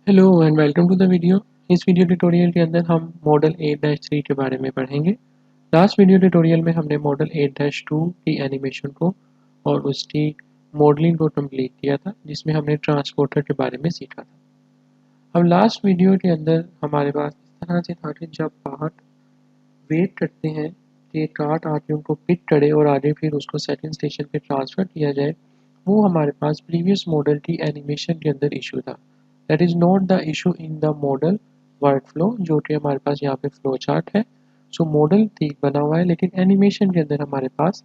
Hello and welcome to the video. इस video tutorial के अंदर हम मॉडल 8-3 के बारे में पढ़ेंगे। लास्ट वीडियो ट्यूटोरियल में हमने मॉडल 8-2 की एनिमेशन को और उसकी मॉडलिंग को कंप्लीट किया था, जिसमें हमने ट्रांसपोर्टर के बारे में सीखा था। अब लास्ट वीडियो के अंदर हमारे पास इस तरह से था कि जब पार्ट वेट करते हैं कि कार्ट आके उनको पिक करे और आगे फिर उसको सेकंड स्टेशन पे ट्रांसफ़र किया जाए, वो हमारे पास प्रीवियस मॉडल की एनिमेशन के अंदर इशू था। That is not the issue in the model work flow, जो कि हमारे पास यहाँ पे फ्लो चार्ट है। सो मॉडल ठीक बना हुआ है, लेकिन एनिमेशन के अंदर हमारे पास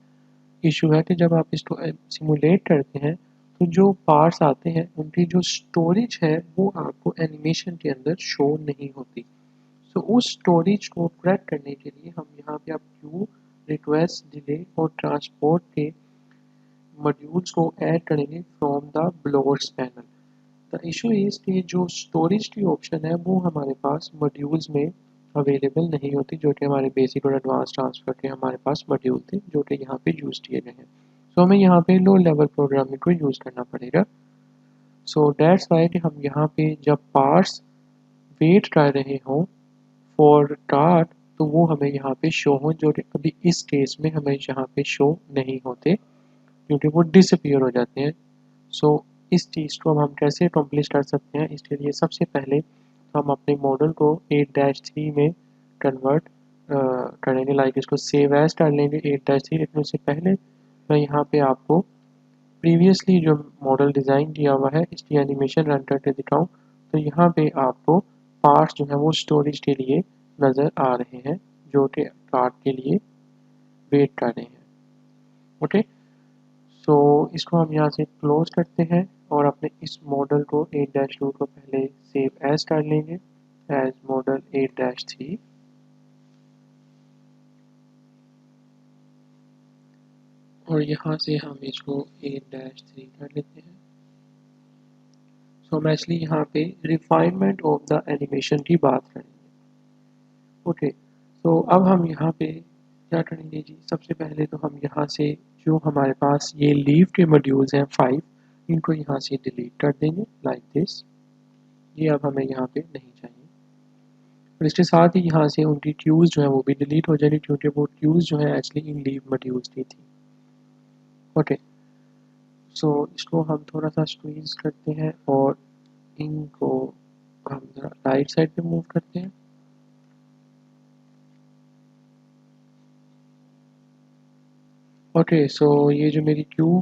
इशू है कि जब आप इसको सिमुलेट करते हैं तो जो पार्ट्स आते हैं उनकी जो स्टोरेज है वो आपको एनिमेशन के अंदर शो नहीं होती। सो उस स्टोरेज को क्रैक करने के लिए हम यहाँ पे अब क्यू, रिक्वेस्ट, डिले और ट्रांसपोर्ट के मॉड्यूल्स को ऐड करेंगे from the blowers panel. The issue is कि जो स्टोरेज की ऑप्शन है वो हमारे पास मॉड्यूल्स में अवेलेबल नहीं होती, जो कि हमारे बेसिक और एडवांस ट्रांसफर के हमारे पास मॉड्यूल थे जो कि यहाँ पे यूज़ किए गए हैं। सो हमें यहाँ पे लो लेवल प्रोग्रामिंग को यूज़ करना पड़ेगा। सो दैट्स वाई कि हम यहाँ पे जब पार्ट्स वेट कर रहे हों फॉर कार्ड, तो वो हमें यहाँ पे शो हो, जो कि अभी इस केस में हमें यहाँ पे शो नहीं होते क्योंकि वो डिसअपीयर हो जाते हैं। सो इस चीज़ को अब हम कैसे अकम्प्लिश कर सकते हैं, इसके लिए सबसे पहले हम अपने मॉडल को 8-3 में कन्वर्ट करेंगे, लाइक इसको सेव एज कर लेंगे 8-3। लेकिन उससे पहले मैं यहाँ पे आपको प्रीवियसली जो मॉडल डिज़ाइन किया हुआ है इसकी एनिमेशन रन करके दिखाऊं, तो यहाँ पे आपको पार्ट्स जो है वो स्टोरेज के लिए नज़र आ रहे हैं, जो कि कार्ड के लिए वेट कर रहे हैं। ओके, सो इसको हम यहाँ से क्लोज करते हैं और अपने इस मॉडल को 8-2 को पहले सेव एज कर लेंगे एज मॉडल 8-3, और यहाँ से हम इसको 8-3 कर लेते हैं। सो हम एक्चुअली यहाँ पे रिफाइनमेंट ऑफ द एनिमेशन की बात करेंगे। ओके, तो अब हम यहाँ पे क्या करेंगे जी, सबसे पहले तो हम यहाँ से जो हमारे पास ये लीव के मॉड्यूल्स हैं 5, इनको यहाँ से डिलीट कर देंगे लाइक दिस। ये अब हमें यहाँ पे नहीं चाहिए, और इसके साथ ही यहाँ से उनकी क्यूज़ जो है वो भी डिलीट हो जाएगी, क्योंकि वो क्यूज़ जो है एक्चुअली इन लीव मॉड्यूल्स की थी। ओके, सो इसको हम थोड़ा सा स्क्वीज करते हैं और इनको हम राइट साइड पे मूव करते हैं। ओके, सो ये जो मेरी क्यू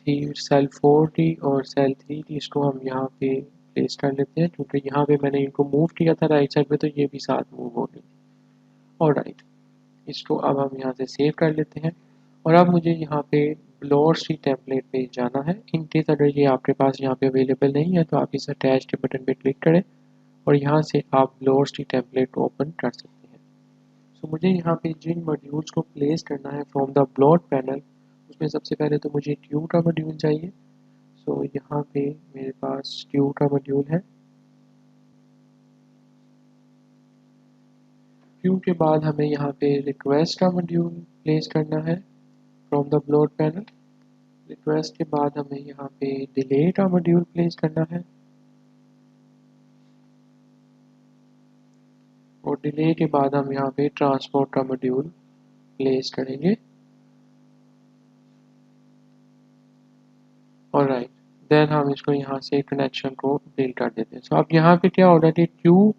थी सेल 4 थी और सेल 3 थी, इसको हम यहाँ पे प्लेस कर लेते हैं, क्योंकि यहाँ पे मैंने इनको मूव किया था राइट साइड पे, तो ये भी साथ मूव हो गई। और राइट, इसको अब हम यहाँ से सेव कर लेते हैं। और अब मुझे यहाँ पे ब्लोअर्स टेम्पलेट पे जाना है। इन केस अगर ये आपके पास यहाँ पे अवेलेबल नहीं है तो आप इस अटैच के बटन पे क्लिक करें और यहाँ से आप ब्लोअर्स टेम्पलेट को ओपन कर सकते हैं। सो मुझे यहाँ पे जिन मॉड्यूल्स को प्लेस करना है फ्रॉम द ब्लॉट पैनल, उसमें सबसे पहले तो मुझे ट्यू का मॉड्यूल चाहिए। सो यहाँ पे मेरे पास ट्यू का मॉड्यूल है। ट्यू के बाद हमें यहाँ पे रिक्वेस्ट का मॉड्यूल प्लेस करना है from the blot panel. Request के बाद हमें यहाँ पे डिले का मॉड्यूल प्लेस करना है, और डिले के बाद हम यहाँ पे ट्रांसपोर्ट का मॉड्यूल प्लेस करेंगे। और राइट, देन हम इसको यहाँ से कनेक्शन को बिल्ड कर देते हैं। सो अब यहाँ पे क्या होगा कि क्यू,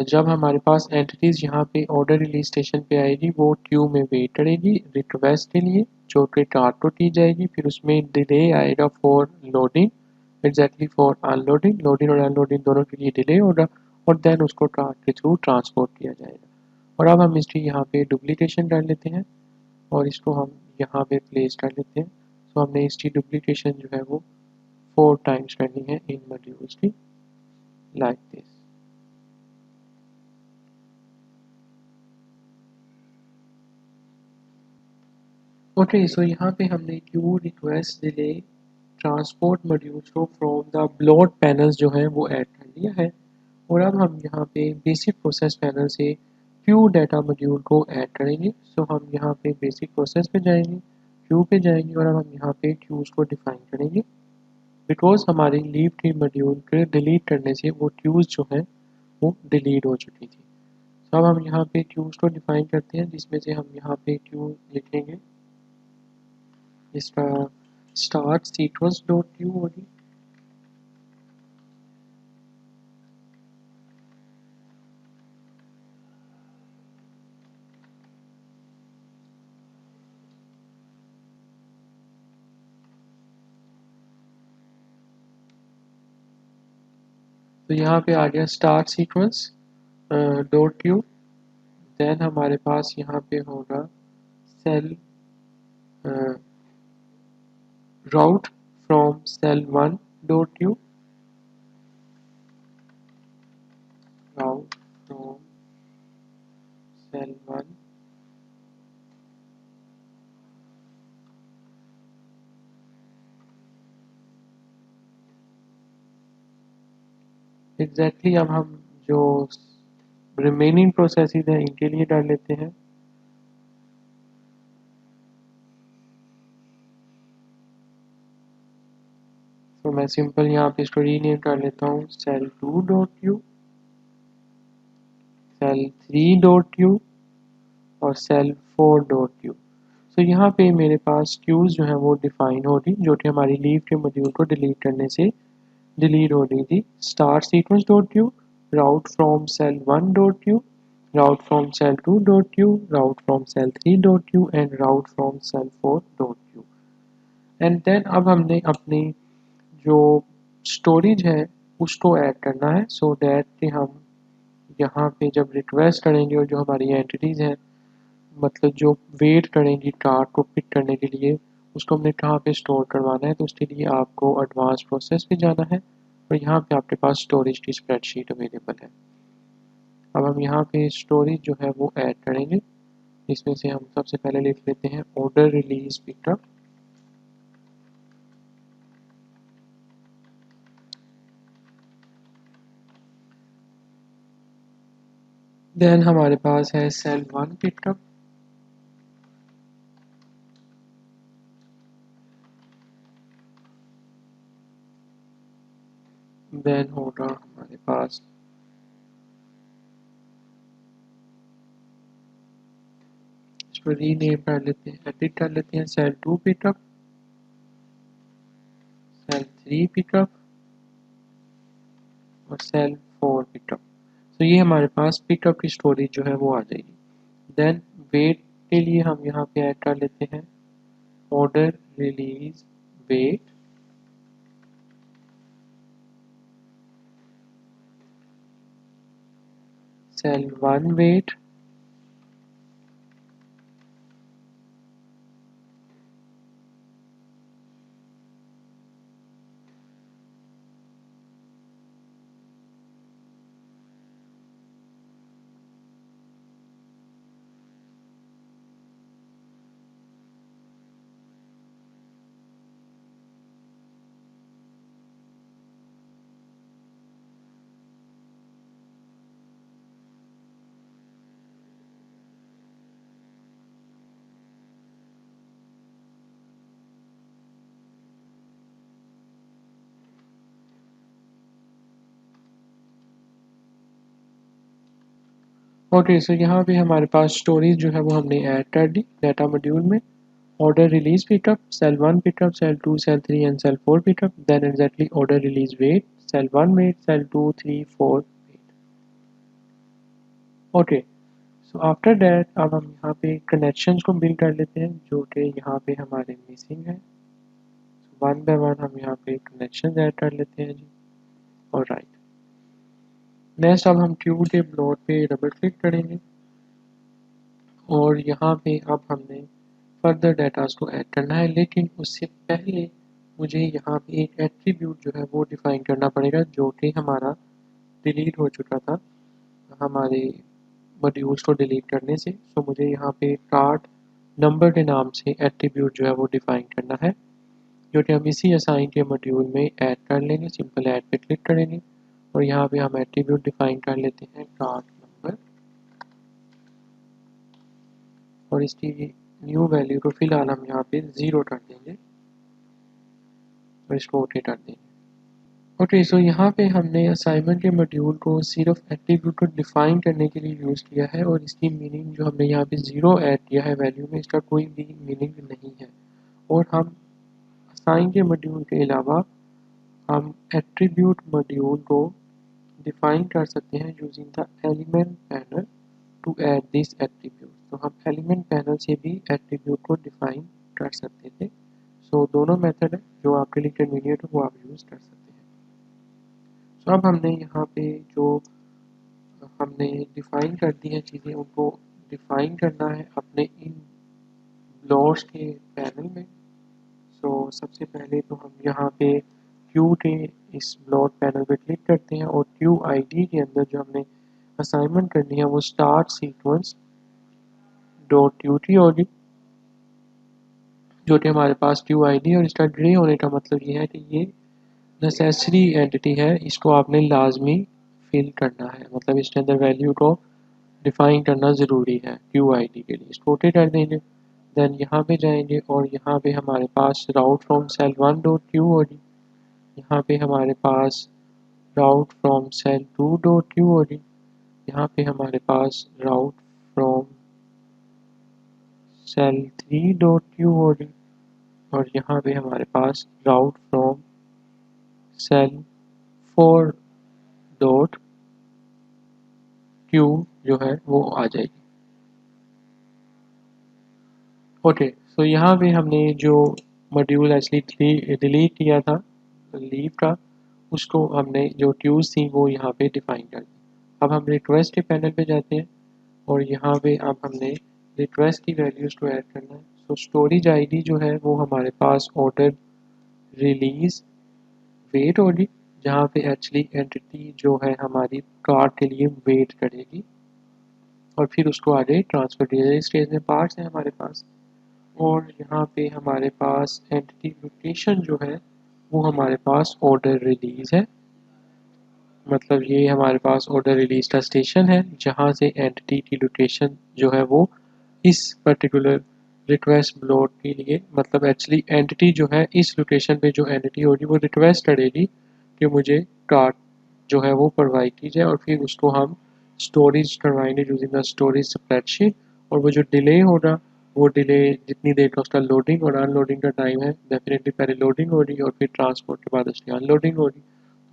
जब हमारे पास एंटिटीज़ यहाँ पे ऑर्डर रिलीज स्टेशन पे आएगी, वो क्यू में वेट करेगी रिक्वेस्ट के लिए, जो कि कार्ट को की जाएगी। फिर उसमें डिले आएगा for loading, exactly for unloading, loading और अनलोडिंग दोनों के लिए डिले होगा, और देन उसको कार्ट के थ्रू ट्रांसपोर्ट किया जाएगा। और अब हम इसकी यहाँ पे डुप्लीकेशन कर लेते हैं और इसको हम यहाँ पे प्लेस कर लेते हैं। सो हमने इसकी डुप्लीकेशन जो है वो 4 टाइम्स करनी है इन मॉड्यूल्स की, लाइक दिस। ओके, सो यहाँ पे हमने Q, request, delay, transport modules को फ्रॉम द ब्लॉट पैनल्स जो है वो ऐड कर लिया है। और अब हम यहाँ पे बेसिक प्रोसेस पैनल से क्यू डाटा मॉड्यूल को ऐड करेंगे। सो हम यहाँ पे बेसिक प्रोसेस पे जाएंगे, क्यू पे जाएंगे, और अब हम यहाँ पे क्यूज़ को डिफाइन करेंगे। बिकॉज हमारी लीव ट्री मॉड्यूल के डिलीट करने से वो ट्यूज जो है वो डिलीट हो चुकी थी। तो अब हम यहाँ पे ट्यूज को डिफाइन करते हैं, जिसमें से हम यहाँ पे ट्यूज लिखेंगे, इसका स्टार्ट सीक्वेंस डॉट ट्यू होगी। तो यहाँ पे आ गया स्टार्ट सीक्वेंस डॉट ट्यू। देन हमारे पास यहाँ पे होगा cell route from cell 1 dot u, route from cell 1 exactly. अब हम जो रिमेनिंग प्रोसेसेस हैं इनके लिए डाल लेते हैं। तो मैं सिंपल यहाँ पे इसको रीनेम कर लेता हूँ cell 2 dot U, cell 3 dot U और सेल 4 डॉट यू। तो यहाँ पे मेरे पास क्यूज जो है वो डिफाइन हो रही, जो कि हमारी लीव के मॉड्यूल को डिलीट करने से डिलीट हो रही थी। Start sequence dot U, route from cell 1 dot U, route from cell 2 dot u, route from cell 3 dot u and route from cell 4 dot u। And then अब हमने अपनी जो स्टोरेज है उसको ऐड करना है, सो दैट कि हम यहाँ पे जब रिक्वेस्ट करेंगे और जो हमारी एंटिटीज़ हैं, मतलब जो वेट करेंगी कार्ड को पिक करने के लिए, उसको हमने कहाँ पे स्टोर करवाना है। तो उसके लिए आपको एडवांस प्रोसेस पे जाना है और यहाँ पे आपके पास स्टोरेज की स्प्रेडशीट अवेलेबल है। अब हम यहाँ पे स्टोरेज जो है वो ऐड करेंगे। इसमें से हम सबसे पहले लिख लेते हैं ऑर्डर रिलीज पिकअप। देन हमारे पास है सेल 1 पिकअप। देन होगा हमारे पास इसको रीनेम कर लेते हैं, एडिट कर लेते हैं, सेल 2 पिकअप, सेल 3 पिकअप और सेल 4 पिकअप। तो ये हमारे पास पिकअप की स्टोरेज जो है वो आ जाएगी। देन वेट के लिए हम यहाँ पे ऐड कर लेते हैं order release wait, cell 1 wait, okay. So यहाँ पे हमारे पास स्टोरेज जो है वो हमने ऐड कर दी डाटा मॉड्यूल में। order release pickup, cell 1 pickup, cell 2, cell 3 and cell 4 pickup, then exactly order release wait, cell 1 wait, cell 2, 3, 4 wait। Okay. So after that अब हम यहाँ पे कनेक्शंस को बिल्ड कर लेते हैं जो कि यहाँ पे हमारे मिसिंग है। वन बाय वन हम यहाँ पे कनेक्शन ऐड कर लेते हैं जी। और राइट, नेक्स्ट अब हम ट्यूब के प्लॉट पे डबल क्लिक करेंगे और यहाँ पे अब हमने फर्दर डाटास को ऐड करना है, लेकिन उससे पहले मुझे यहाँ पे एक एट्रीब्यूट जो है वो डिफाइन करना पड़ेगा जो कि हमारा डिलीट हो चुका था हमारे मॉड्यूल्स को डिलीट करने से। सो मुझे यहाँ पे कार्ड नंबर के नाम से एट्रीब्यूट जो है वो डिफाइन करना है, जो कि हम इसी असाइन के मॉड्यूल में ऐड कर लेंगे। सिंपल ऐड पे क्लिक करेंगे और यहाँ पे हम एट्रीब्यूट डिफाइन कर लेते हैं कार्ड नंबर और इसकी न्यू वैल्यू को फिलहाल हम यहाँ पे 0 कर देंगे। और इसको ओके कर देंगे। ओके, सो यहाँ पे हमने असाइनमेंट के मॉड्यूल को सिर्फ एट्रीब्यूट को डिफाइन करने के लिए यूज़ किया है और इसकी मीनिंग जो हमने यहाँ पे ज़ीरो ऐड किया है वैल्यू में, इसका कोई भी मीनिंग नहीं है। और हम असाइन के मॉड्यूल के अलावा हम एट्रीब्यूट मॉड्यूल को डिफाइन कर सकते हैं using the element panel to add this attribute. तो हम एलिमेंट पैनल से भी एट्रीब्यूट को डिफाइन कर सकते थे। सो दोनों मेथड है जो आपके लिए कन्वीनियंट हो वो आप यूज़ कर सकते हैं। सो अब हमने यहाँ पे जो हमने डिफाइन कर दी है चीज़ें, उनको डिफाइन करना है अपने इन ब्लॉक्स के पैनल में। सो सबसे पहले तो हम यहाँ पे क्यू के इस ब्लॉक पैनल पे क्लिक करते हैं और क्यू आईडी के अंदर जो हमने असाइनमेंट करनी है वो स्टार्ट सीक्वेंस डॉट ड्यूटी होगी, जो कि हमारे पास क्यू आईडी और इसका ग्रे होने का मतलब ये है कि ये नेसेसरी एंटिटी है, इसको आपने लाजमी फिल करना है, मतलब इसके अंदर वैल्यू को डिफाइन करना ज़रूरी है क्यू आईडी के लिए। इसको ओके कर देंगे। देन यहाँ पे जाएंगे और यहाँ पे हमारे पास राउट फ्रॉम सेल 1 डॉट क्यू होगी, यहाँ पे हमारे पास राउट फ्रॉम सेल 2 डॉट क्यू होगी, यहाँ पे हमारे पास राउट फ्रॉम सेल 3 डॉट क्यू होगी और यहाँ पे हमारे पास राउट फ्रॉम सेल 4 डॉट क्यू जो है वो आ जाएगी। ओके, सो यहाँ पे हमने जो मॉड्यूल एक्चुअली डिलीट किया था लीव का, उसको हमने जो क्यूज थी वो यहाँ पे डिफाइन कर दी। अब हम रिक्वेस्ट के पैनल पे जाते हैं और यहाँ पे अब हमने रिक्वेस्ट की वैल्यूज़ को ऐड करना है। सो स्टोरेज आईडी जो है वो हमारे पास ऑर्डर रिलीज वेट होगी, जहाँ पे एक्चुअली एंटिटी जो है हमारी कार्ड के लिए वेट करेगी और फिर उसको आगे ट्रांसफर किया जाएगा। स्टेज में पार्ट्स हैं हमारे पास और यहाँ पे हमारे पास एंटिटी लोकेशन जो है वो हमारे पास ऑर्डर रिलीज है, मतलब ये हमारे पास ऑर्डर रिलीज का स्टेशन है जहाँ से एंटिटी की लोकेशन जो है वो इस पर्टिकुलर रिक्वेस्ट ब्लॉक के लिए, मतलब एक्चुअली एंटिटी जो है इस लोकेशन पे जो एंटिटी होगी वो रिक्वेस्ट करेगी कि मुझे कार्ड जो है वो प्रोवाइड की जाए और फिर उसको हम स्टोरेज करवाएंगे यूजिंग द स्टोरेज स्प्रेडशीट। और वो जो डिले होगा वो डिले जितनी देर का उसका लोडिंग और अनलोडिंग का टाइम है, डेफिनेटली पहले लोडिंग होगी और फिर ट्रांसपोर्ट के बाद उसकी अनलोडिंग होगी,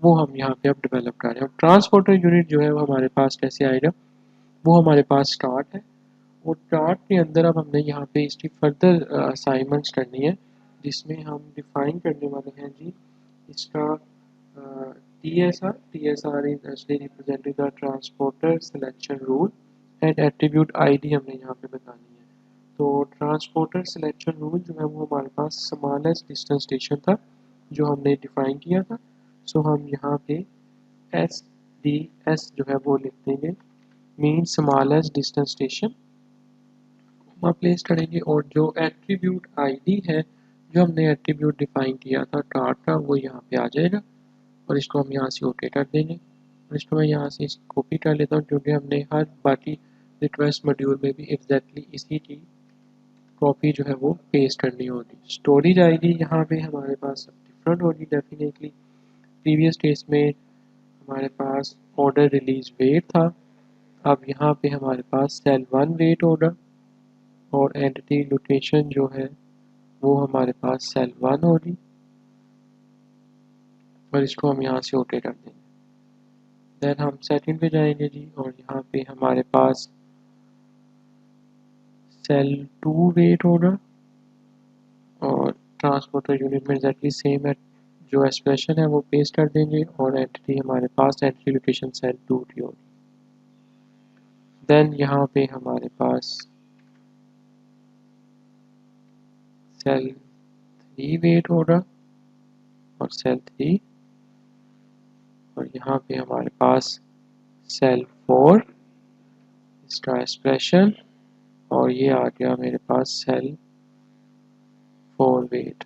वो हम यहाँ पे अब डेवलप कर रहे हैं। ट्रांसपोर्टर यूनिट जो है वो हमारे पास कैसे आएगा, वो हमारे पास स्टार्ट है और स्टार्ट के अंदर अब हमने यहाँ पे इसकी फर्दर असाइनमेंट्स करनी है, जिसमें हम डिफाइन करने वाले हैं जी इसका TSR is actually representing the transporter selection rule and attribute ID हमने यहाँ पे बतानी है। तो ट्रांसपोर्टर सिलेक्शन रूल जो है वो हमारे पास स्मॉलेस्ट डिस्टेंस स्टेशन था जो हमने डिफाइन किया था। सो हम यहाँ पे SDS जो है वो लिख देंगे, मीन स्मॉलेस्ट डिस्टेंस स्टेशन वहाँ प्लेस करेंगे और जो एट्रीब्यूट आईडी है जो हमने एट्रीब्यूट डिफाइन किया था कार्ड का वो यहाँ पे आ जाएगा और इसको हम यहाँ से ओके कर देंगे। और इसको मैं यहाँ से कॉपी कर लेता हूँ क्योंकि हमने हर बाकी रिक्वेस्ट मॉड्यूल में भी एग्जैक्टली इसी की कॉपी जो है वो पेस्ट करनी होगी। स्टोरेज आईडी यहाँ पे हमारे पास डिफरेंट होगी डेफिनेटली। प्रीवियस केस में हमारे पास ऑर्डर रिलीज वेट था, अब यहाँ पे हमारे पास सेल 1 वेट होगा और एंटिटी लोकेशन जो है वो हमारे पास सेल 1 होगी और इसको हम यहाँ से ओके कर देंगे। देन हम सेटिंग पे जाएंगे जी और यहाँ पे हमारे पास सेल 2 वेट होगा और ट्रांसपोर्टर यूनिट में एग्जैक्टली सेम है, जो एक्सप्रेशन है वो पेस्ट कर देंगे और एंटिटी हमारे पास एंटिटी लोकेशन सेल 2 की होगी। देन यहाँ पे हमारे पास सेल 3 वेट होगा और सेल 3 और यहाँ पे हमारे पास सेल 4 इसका एक्सप्रेशन और ये आ गया मेरे पास सेल 4 वेट।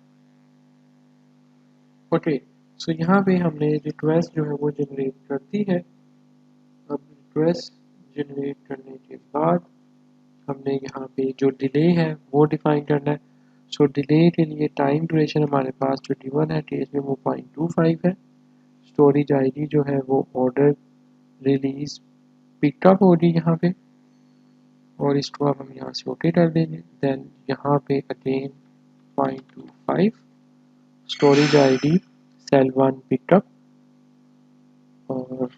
ओके, सो यहाँ पे हमने रिक्वेस्ट जो है वो जनरेट कर दी है। अब रिक्वेस्ट जनरेट करने के बाद हमने यहाँ पे जो डिले है वो डिफाइन करना है। सो डिले के लिए टाइम ड्यूरेशन हमारे पास जो गिवन है केस में वो 0.25 है। स्टोरेज आईडी जो है वो ऑर्डर रिलीज पिकअप होगी यहाँ पे, और इसको अब हम यहाँ से ओके कर देंगे। देन यहाँ पे again 0.25 storage ID cell 1 pickup और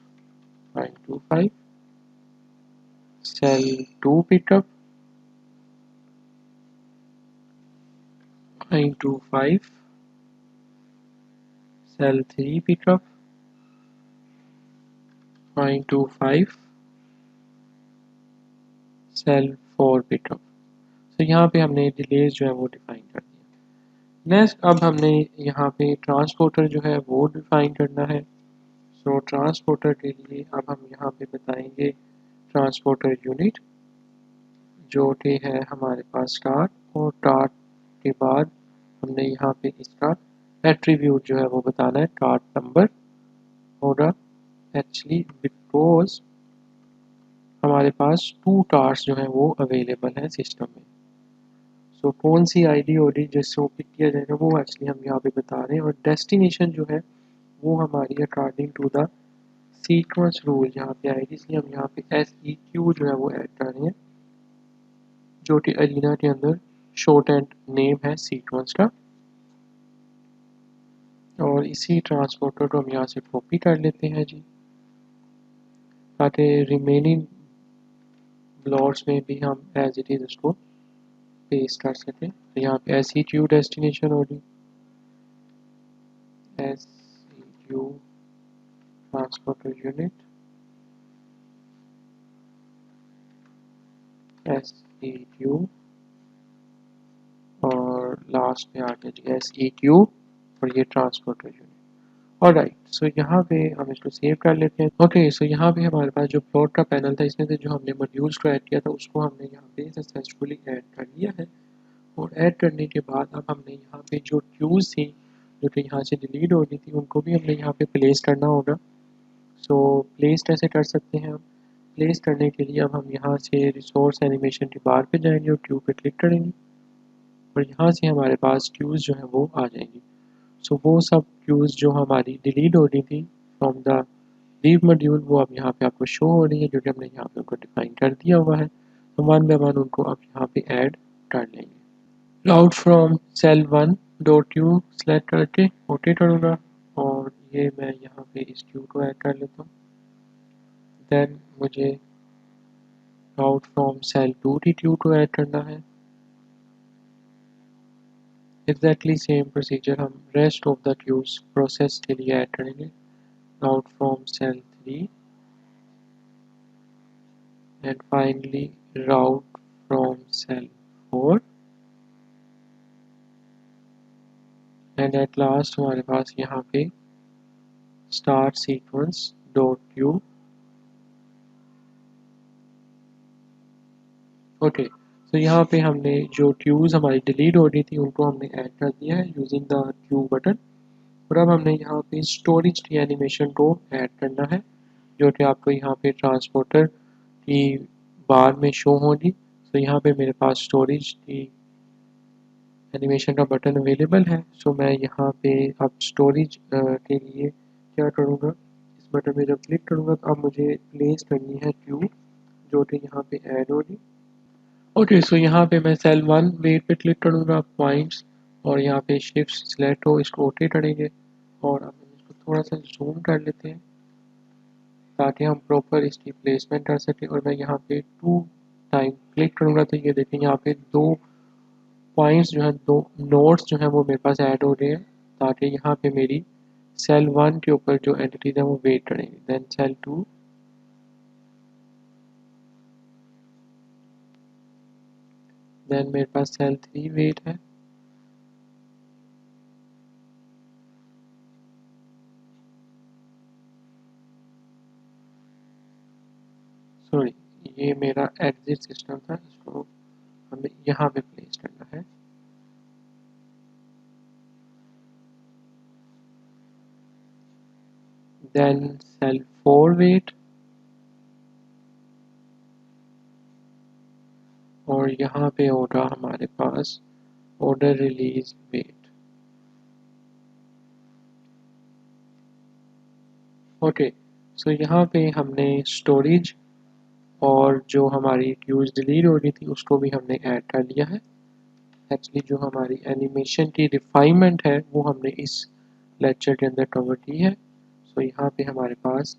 0.25 cell 2 pickup 0.25 cell 3 pickup 0.25 cell 4 pickup. तो यहाँ पे हमने डिलेज जो है वो डिफाइन कर दिया। नेक्स्ट अब हमने यहाँ पे ट्रांसपोर्टर जो है वो डिफाइन करना है। सो ट्रांसपोर्टर के लिए अब हम यहाँ पे बताएंगे ट्रांसपोर्टर यूनिट जो कि है हमारे पास स्टार्ट, और स्टार्ट के बाद हमने यहाँ पे इसका एट्रीब्यूट जो है वो बताना है कार्ड नंबर होगा। एक्चुअली बिकॉज हमारे पास 2 कार्ड्स जो हैं वो अवेलेबल हैं सिस्टम में। सो कौन सी आईडी होगी जिससे पिक किया जाएगा वो एक्चुअली हम यहाँ पे बता रहे हैं, और डेस्टिनेशन जो है वो हमारी according to the sequence rule यहाँ पे आएगी, इसलिए हम यहाँ पे SEQ जो है वो ऐड कर रहे हैं, जो कि अरीना के अंदर शॉर्ट एंड नेम है सीक्वेंस का। और इसी ट्रांसपोर्टर को हम यहाँ से कॉपी कर लेते हैं जी, ताकि रिमेनिंग ब्लॉट्स में भी हम एज इट इज़ उसको पेस्ट कर सकें। तो यहाँ पे SEQ डेस्टिनेशन होगी, SEQ ट्रांसपोर्टर यूनिट SEQ, और लास्ट में आके जी SEQ और ये ट्रांसपोर्टर यूनिट। ऑलराइट, सो यहाँ पे हम इसको सेव कर लेते हैं। ओके, सो यहाँ पे हमारे पास जो प्लॉट का पैनल था इसमें से जो हमने मॉड्यूल्स को ऐड किया था उसको हमने यहाँ पे सक्सेसफुली ऐड कर लिया है। और ऐड करने के बाद अब हमने यहाँ पे जो क्यूज थी जो कि यहाँ से डिलीट हो गई थी उनको भी हमने यहाँ पे प्लेस करना होगा। सो प्लेस कैसे कर सकते हैं हम? प्लेस करने के लिए अब हम यहाँ से रिसोर्स एनिमेशन के बार पे जाएंगे और क्यू पे क्लिक करेंगे, और यहाँ से हमारे पास क्यूज़ जो है वो आ जाएंगी। सो वो सब क्यूज़ जो हमारी डिलीट हो रही थी फ्रॉम द लीव मॉड्यूल वो अब यहाँ पे आपको शो हो रही है, जो कि हमने यहाँ पे उनको डिफाइन कर दिया हुआ है। तो वन बाय वन उनको अब यहाँ पे ऐड कर लेंगे। Route from cell 1 dot Q select करके ओके करूँगा, और ये मैं यहाँ पे इस क्यू को ऐड कर लेता हूँ। देन मुझे राउट फ्रॉम सेल 2 की क्यू को ऐड करना है। एग्जैक्टली सेम प्रोसीजर हम rest of the queues process के लिए ऐड करेंगे। Route from cell 3 and finally route from cell 4 and at last हमारे पास यहाँ पे start sequence dot Q. Okay, तो यहाँ पे हमने जो क्यूज हमारी डिलीट हो रही थी उनको हमने ऐड कर दिया है यूजिंग द क्यू बटन। और अब हमने यहाँ पे स्टोरेज की एनिमेशन को ऐड करना है, जो कि आपको यहाँ पे ट्रांसपोर्टर की बार में शो होगी। तो यहाँ पे मेरे पास स्टोरेज की एनिमेशन का बटन अवेलेबल है। सो मैं यहाँ पे अब स्टोरेज के लिए क्या करूँगा, इस बटन में जब क्लिक करूँगा तो अब मुझे प्लेस करनी है क्यू, जो कि यहाँ पे ऐड होगी। ओके, सो यहाँ पे मैं सेल 1 वेट पे क्लिक करूँगा पॉइंट्स, और यहाँ पे शिफ्ट सिलेक्ट हो इसको ओके करेंगे, और अब हम इसको थोड़ा सा जूम कर लेते हैं ताकि हम प्रॉपर इसकी प्लेसमेंट कर सकें। और मैं यहाँ पे 2 टाइम क्लिक करूँगा तो ये देखें यहाँ पे 2 पॉइंट्स जो हैं, 2 नोड्स जो हैं वो मेरे पास ऐड हो रहे हैं, ताकि यहाँ पे मेरी सेल 1 के ऊपर जो एंटिटीज हैं वो वेट करेंगे। देन सेल 2, देन मेरे पास सेल 3 वेट है, सॉरी ये मेरा एग्जिट सिस्टम था, इसको हमें यहाँ पे प्लेस करना है। देन सेल 4 वेट, और यहाँ पे होगा हमारे पास order release wait. Okay, so यहाँ पे हमने स्टोरेज और जो हमारी क्यूज डिलीट हो रही थी उसको भी हमने ऐड कर लिया है। एक्चुअली जो हमारी एनिमेशन की रिफाइनमेंट है वो हमने इस लेक्चर के अंदर कवर की है। सो यहाँ पे हमारे पास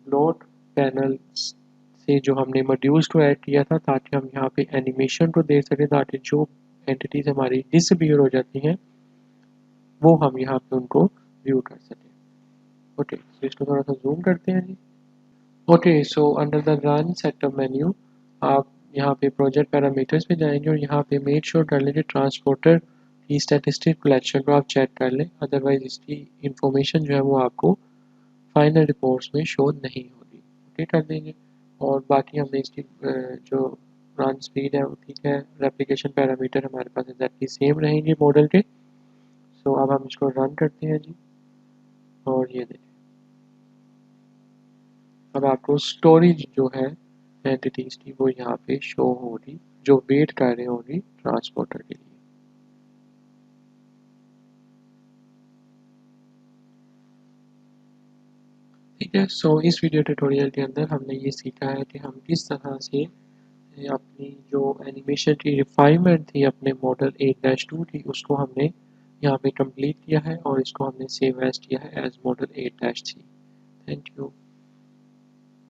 ब्लॉट पैनल से जो हमने मॉड्यूल्स को ऐड किया था ताकि हम यहाँ पे एनिमेशन को देख सकें, ताकि जो एंटिटीज हमारी डिसअपीयर हो जाती हैं वो हम यहाँ पे उनको व्यू कर सकें। ओके, सो इसको थोड़ा सा जूम करते हैं जी। Okay, so under the run setup menu आप यहाँ पे प्रोजेक्ट पैरामीटर्स पे जाएंगे और यहाँ पे मेक श्योर कर लें कि ट्रांसपोर्टर की स्टैटिस्टिक कलेक्शन को आप चेक कर लें, अदरवाइज इसकी इंफॉर्मेशन जो है वो आपको फाइनल रिपोर्ट्स में शो नहीं होगी। ओके कर देंगे। और बाकी हमने इसकी जो रन स्पीड है वो ठीक है, रेप्लिकेशन पैरामीटर हमारे पास एग्जैक्टली सेम रहेंगे मॉडल के। सो अब हम इसको रन करते हैं जी, और ये देखें अब आपको स्टोरेज जो है एंटिटीज की वो यहाँ पे शो होगी जो वेट कर रहे होगी ट्रांसपोर्टर के लिए। ठीक है, सो इस वीडियो ट्यूटोरियल के अंदर हमने ये सीखा है कि हम किस तरह से अपनी जो एनिमेशन की रिफाइनमेंट थी अपने मॉडल 8-2 की उसको हमने यहाँ पे कंप्लीट किया है और इसको हमने सेव एज किया है एज मॉडल 8-3। Thank you.